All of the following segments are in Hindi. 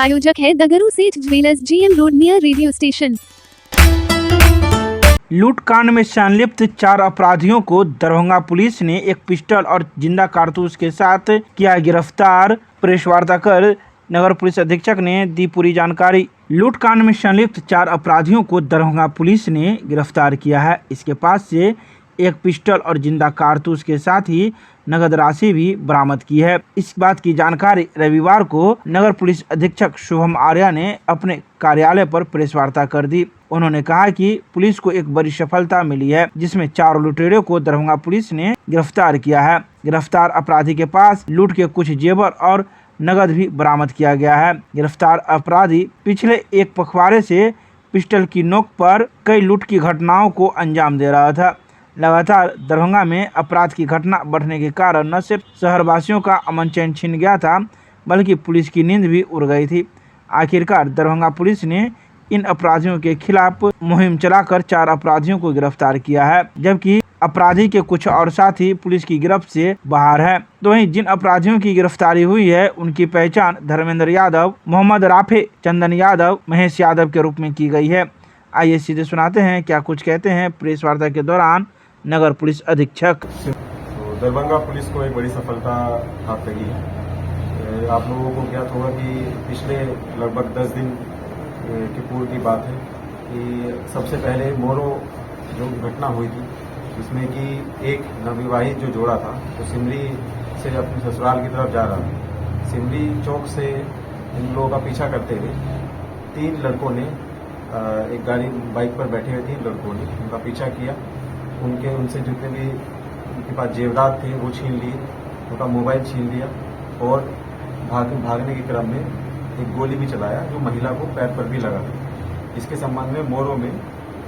प्रायोजक है दगरू सेठ jewellers, GM road near radio station. लूटकांड में संलिप्त 4 अपराधियों को दरभंगा पुलिस ने एक पिस्टल और जिंदा कारतूस के साथ किया गिरफ्तार। प्रेस वार्ता कर नगर पुलिस अधीक्षक ने दी पूरी जानकारी। लूटकांड में संलिप्त 4 अपराधियों को दरभंगा पुलिस ने गिरफ्तार किया है। इसके पास से एक पिस्टल और जिंदा कारतूस के साथ ही नगद राशि भी बरामद की है। इस बात की जानकारी रविवार को नगर पुलिस अधीक्षक शुभम आर्या ने अपने कार्यालय पर प्रेस वार्ता कर दी। उन्होंने कहा कि पुलिस को एक बड़ी सफलता मिली है, जिसमें 4 लुटेरों को दरभंगा पुलिस ने गिरफ्तार किया है। गिरफ्तार अपराधी के पास लूट के कुछ जेवर और नगद भी बरामद किया गया है। गिरफ्तार अपराधी पिछले एक पखवाड़े से पिस्टल की नोक पर कई लूट की घटनाओं को अंजाम दे रहा था। लगातार दरभंगा में अपराध की घटना बढ़ने के कारण न सिर्फ शहरवासियों का अमन चैन छिन गया था, बल्कि पुलिस की नींद भी उड़ गई थी। आखिरकार दरभंगा पुलिस ने इन अपराधियों के खिलाफ मुहिम चलाकर 4 अपराधियों को गिरफ्तार किया है, जबकि अपराधी के कुछ और साथी पुलिस की गिरफ्त से बाहर है। तो वहीं जिन अपराधियों की गिरफ्तारी हुई है, उनकी पहचान धर्मेंद्र यादव, मोहम्मद राफे, चंदन यादव, महेश यादव के रूप में की गई है। आइए सीधे सुनाते हैं क्या कुछ कहते हैं प्रेस वार्ता के दौरान नगर पुलिस अधीक्षक। तो दरभंगा पुलिस को एक बड़ी सफलता हाथ लगी है। आप लोगों को ज्ञात होगा कि पिछले लगभग 10 दिन के पूर्व की बात है कि सबसे पहले मोरो जो घटना हुई थी, जिसमें कि एक नवविवाहित जो जोड़ा था, तो सिमरी से अपने ससुराल की तरफ जा रहा था। सिमरी चौक से इन लोगों का पीछा करते हुए 3 लड़कों ने एक गाड़ी बाइक पर बैठे हुए 3 लड़कों ने उनका पीछा किया। उनसे जितने भी उनके पास जेवरात थे वो छीन लिए, उनका मोबाइल छीन लिया और भागने के क्रम में एक गोली भी चलाया जो महिला को पैर पर भी लगा था। इसके संबंध में मोरो में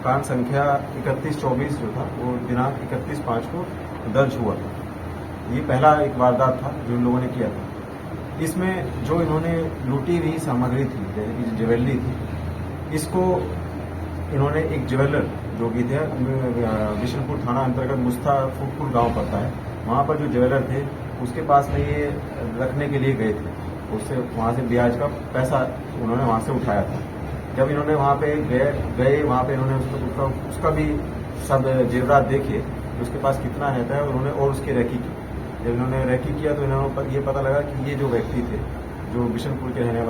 कांड संख्या 3124 जो था वो दिनांक 31/5 को दर्ज हुआ था। ये पहला एक वारदात था जो इन लोगों ने किया था। इसमें जो इन्होंने लूटी हुई सामग्री थी, जैसे कि ज्वेलरी थी, इसको इन्होंने एक ज्वेलर जो कि थे बिशनपुर थाना अंतर्गत मुस्ताफुरपुर गांव पड़ता है, वहां पर जो ज्वेलर थे उसके पास में ये रखने के लिए गए थे। उससे वहां से ब्याज का पैसा उन्होंने वहां से उठाया था। जब इन्होंने वहां पे गए वहां पे इन्होंने उसका भी सब जेवरात देखे उसके पास कितना रहता है, उन्होंने और उसकी रैकी की। जब इन्होंने रैकी किया तो इन्होंने ये पता लगा कि ये जो व्यक्ति थे जो बिशनपुर के रहने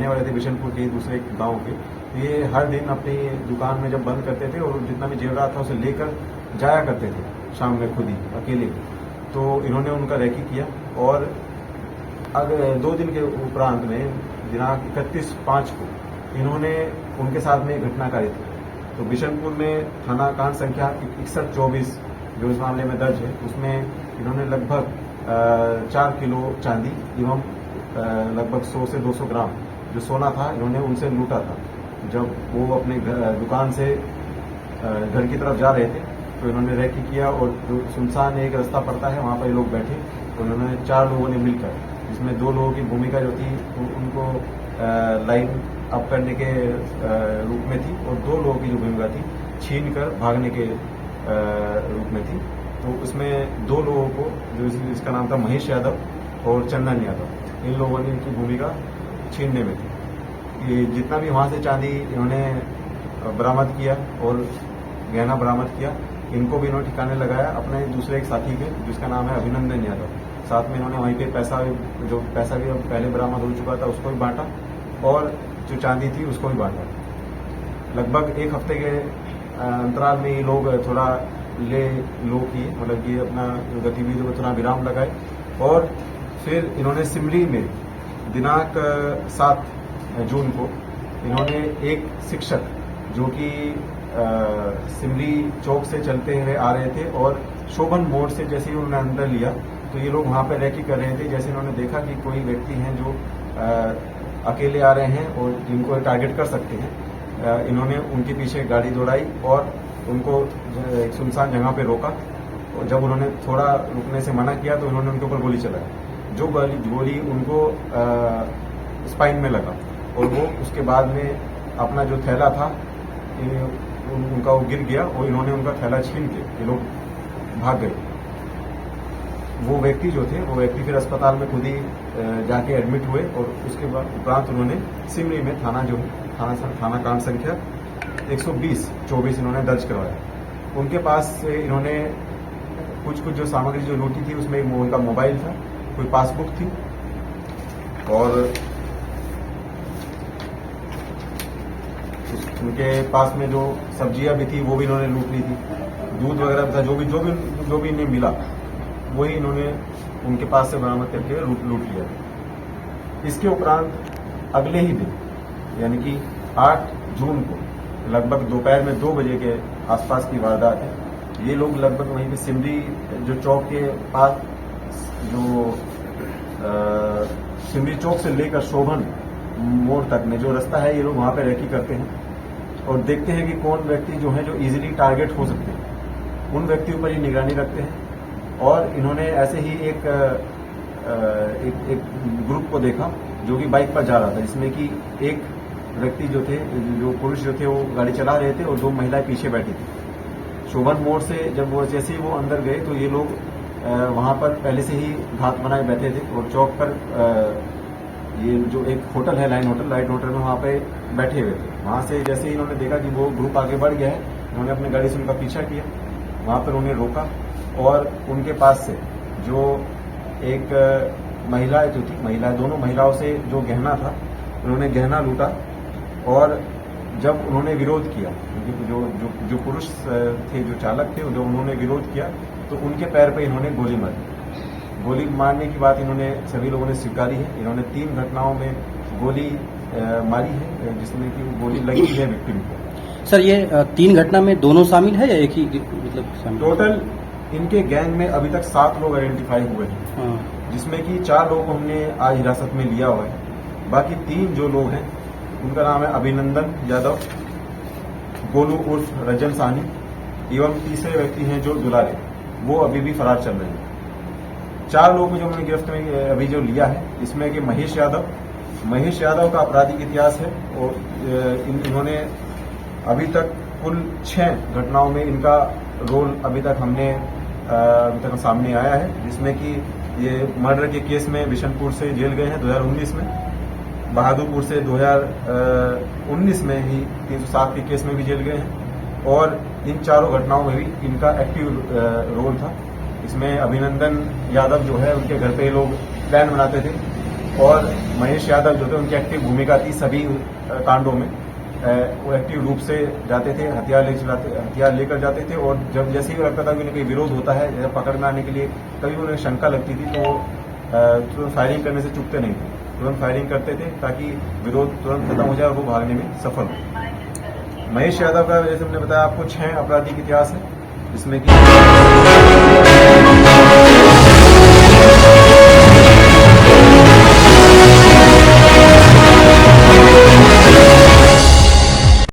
वाले थे बिशनपुर के दूसरे गांव के, ये हर दिन अपनी दुकान में जब बंद करते थे और जितना भी जेवरात था उसे लेकर जाया करते थे शाम में खुद ही अकेले। तो इन्होंने उनका रैकी किया और अगर 2 दिन के उपरांत में दिनांक 31/5 को इन्होंने उनके साथ में घटना करी थी। तो बिशनपुर में थाना कांड संख्या 6124 जो इस मामले में दर्ज है, उसमें इन्होंने लगभग 4 किलो चांदी एवं लगभग 100 से 200 ग्राम जो सोना था इन्होंने उनसे लूटा था। जब वो अपने दुकान से घर की तरफ जा रहे थे तो इन्होंने रैकी किया और जो सुनसान एक रास्ता पड़ता है वहाँ पर ये लोग बैठे, तो उन्होंने 4 लोगों ने मिलकर, जिसमें 2 लोगों की भूमिका जो थी उनको लाइन अप करने के रूप में थी और 2 लोगों की जो भूमिका थी छीन कर भागने के रूप में थी। तो उसमें 2 लोगों को जो इसका नाम था महेश यादव और चंदन यादव, इन लोगों ने इनकी भूमिका छीनने में थी। ये जितना भी वहाँ से चांदी इन्होंने बरामद किया और गहना बरामद किया, इनको भी इन्होंने ठिकाने लगाया अपने दूसरे एक साथी के जिसका नाम है अभिनंदन यादव। साथ में इन्होंने वहीं पे पैसा भी पहले बरामद हो चुका था उसको भी बांटा और जो चांदी थी उसको भी बांटा। लगभग 1 हफ्ते के अंतराल में ये लोग थोड़ा लो किए, मतलब कि अपना गतिविधियों को थोड़ा विराम लगाए और फिर इन्होंने सिमरी में दिनांक 7 जून को इन्होंने एक शिक्षक जो कि सिमरी चौक से चलते हुए आ रहे थे और शोभन मोड़ से जैसे ही उन्होंने अंदर लिया तो ये लोग वहाँ पर रैकी कर रहे थे। जैसे इन्होंने देखा कि कोई व्यक्ति हैं जो अकेले आ रहे हैं और जिनको टारगेट कर सकते हैं, इन्होंने उनके पीछे गाड़ी दौड़ाई और उनको एक सुनसान जगह पे रोका और जब उन्होंने थोड़ा रुकने से मना किया तो इन्होंने उनके ऊपर गोली चलाई। जो गोली उनको स्पाइन में लगा और वो उसके बाद में अपना जो थैला था उनका वो गिर गया और इन्होंने उनका थैला छीन के ये लोग भाग गए। वो व्यक्ति जो थे वो व्यक्ति फिर अस्पताल में खुद ही जाके एडमिट हुए और उसके बाद उपरांत उन्होंने सिमरी में थाना जो है थाना कांड संख्या 120/24 इन्होंने दर्ज करवाया। उनके पास से इन्होंने कुछ जो सामग्री जो लूटी थी उसमें उनका मोबाइल था, कोई पासबुक थी और उनके पास में जो सब्जियां भी थी वो भी इन्होंने लूट ली थी, दूध वगैरह भी था, जो भी इन्हें मिला वही इन्होंने उनके पास से बरामद करके लूट लिया। इसके उपरांत अगले ही दिन यानी कि 8 जून को लगभग दोपहर में 2 बजे के आसपास की वारदात है। ये लोग लगभग वहीं पे सिमरी जो चौक के पास जो सिमरी चौक से लेकर शोभन मोड़ तक में जो रास्ता है, ये लोग वहां पे रेकी करते हैं और देखते हैं कि कौन व्यक्ति जो है जो इजीली टारगेट हो सकते हैं, उन व्यक्तियों पर ये निगरानी रखते हैं। और इन्होंने ऐसे ही एक ग्रुप को देखा जो कि बाइक पर जा रहा था, जिसमें कि एक व्यक्ति जो थे, जो पुरुष जो थे वो गाड़ी चला रहे थे और 2 महिलाएं पीछे बैठी थी। शोभन मोड़ से जब वो जैसे ही वो अंदर गए तो ये लोग वहां पर पहले से ही घात बनाए बैठे थे और चौक पर ये जो एक होटल है लाइट होटल में वहां पे बैठे हुए थे। वहां से जैसे ही इन्होंने देखा कि वो ग्रुप आगे बढ़ गया है, उन्होंने अपनी गाड़ी से उनका पीछा किया, वहां पर उन्हें रोका और उनके पास से जो एक महिला जो थी, दोनों महिलाओं से जो गहना था उन्होंने गहना लूटा और जब उन्होंने विरोध किया, जो पुरुष थे, जो चालक थे, जब उन्होंने विरोध किया तो उनके पैर पे इन्होंने गोली मारी। गोली मारने की बात इन्होंने सभी लोगों ने स्वीकारी है। इन्होंने 3 घटनाओं में गोली मारी है, जिसमें कि वो गोली लगी है विक्टिम को। सर, ये 3 घटना में दोनों शामिल है या एक ही मतलब? टोटल इनके गैंग में अभी तक 7 लोग आइडेंटिफाई हुए हैं, जिसमें कि 4 लोगों को हमने आज हिरासत में लिया हुआ है। बाकी 3 जो लोग हैं उनका नाम है अभिनंदन यादव, गोलू उर्फ रजन साहनी एवं तीसरे व्यक्ति हैं जो दुलारे, वो अभी भी फरार चल रहे हैं। 4 लोगों को जो हमने गिरफ्त में अभी जो लिया है, इसमें कि महेश यादव का आपराधिक इतिहास है और इन्होंने अभी तक कुल 6 घटनाओं में इनका रोल अभी तक सामने आया है, जिसमें कि ये मर्डर के केस में बिशनपुर से जेल गए हैं 2019 में, बहादुरपुर से 2019 में ही 307 के केस में भी जेल गए हैं और इन 4 घटनाओं में भी इनका एक्टिव रोल था। इसमें अभिनंदन यादव जो है उनके घर पे लोग प्लान बनाते थे और महेश यादव जो थे उनकी एक्टिव भूमिका थी सभी कांडों में। वो एक्टिव रूप से जाते थे, हथियार लेकर जाते थे और जब जैसे ही लगता था कि उन्हें कोई विरोध होता है पकड़ में आने के लिए, कभी उन्हें शंका लगती थी तो तुरंत फायरिंग करने से चूकते नहीं थे, तुरंत फायरिंग करते थे ताकि विरोध तुरंत खत्म हो जाए और वो भागने में सफल हो। महेश यादव का जैसे हमने बताया आपको 6 आपराधिक इतिहास है, जिसमें कि